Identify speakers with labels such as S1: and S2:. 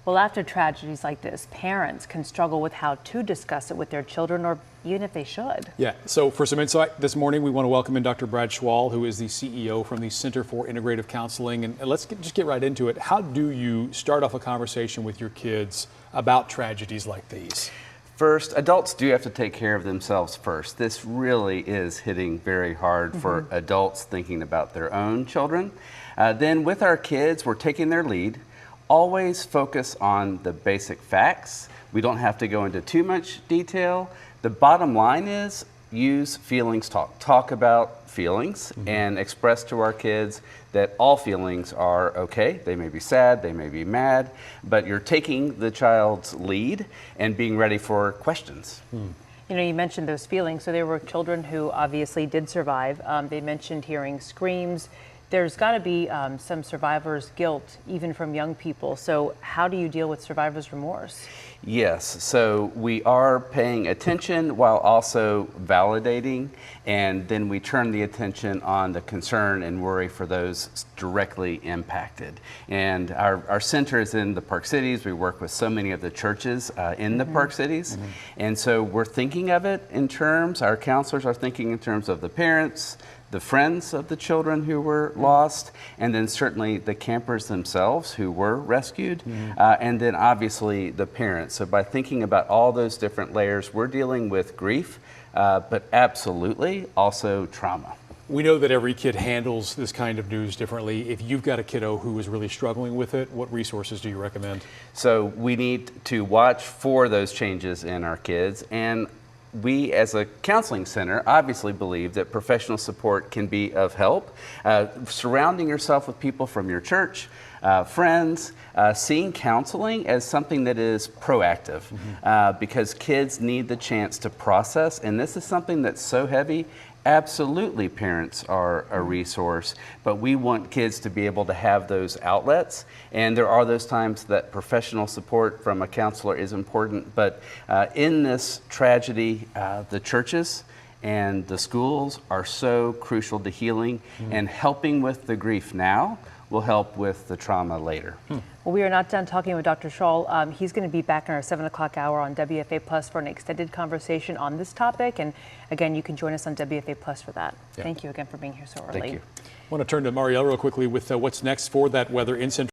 S1: Well, after tragedies like this, parents can struggle with how to discuss it with their children, or even if they should.
S2: Yeah, so for some insight this morning, we want to welcome in Dr. Brad Schwall, who is the CEO from the Center for Integrative Counseling. And let's just get right into it. How do you start off a conversation with your kids about tragedies like these?
S3: First, adults do have to take care of themselves first. This really is hitting very hard for adults thinking about their own children. Then with our kids, we're taking their lead. Always focus on the basic facts. We don't have to go into too much detail. The bottom line is use feelings talk. Talk about feelings and express to our kids that all feelings are okay. They may be sad, they may be mad, but you're taking the child's lead and being ready for questions.
S1: You know, you mentioned those feelings. So there were children who obviously did survive. They mentioned hearing screams. There's got to be some survivor's guilt, even from young people. So how do you deal with survivor's remorse?
S3: Yes, so we are paying attention while also validating, and then we turn the attention on the concern and worry for those directly impacted. And our center is in the Park Cities. We work with so many of the churches in the Park Cities. And so we're thinking of it in terms, our counselors are thinking in terms of the parents, the friends of the children who were lost, and then certainly the campers themselves who were rescued, and then obviously the parents. So by thinking about all those different layers, we're dealing with grief, but absolutely also trauma.
S2: We know that every kid handles this kind of news differently. If you've got a kiddo who is really struggling with it, what resources do you recommend? So
S3: we need to watch for those changes in our kids, and we as a counseling center obviously believe that professional support can be of help. Surrounding yourself with people from your church, friends, seeing counseling as something that is proactive, because kids need the chance to process, and this is something that's so heavy. Absolutely, parents are a resource, but we want kids to be able to have those outlets, and there are those times that professional support from a counselor is important, but in this tragedy, the churches and the schools are so crucial to healing, and helping with the grief now will help with the trauma later.
S1: Well, we are not done talking with Dr. Schwall. He's going to be back in our 7 o'clock hour on WFA Plus for an extended conversation on this topic. And again, you can join us on WFA Plus for that. Thank you again for being here so early.
S3: Thank you.
S2: I want to turn to Marielle real quickly with what's next for that weather in Central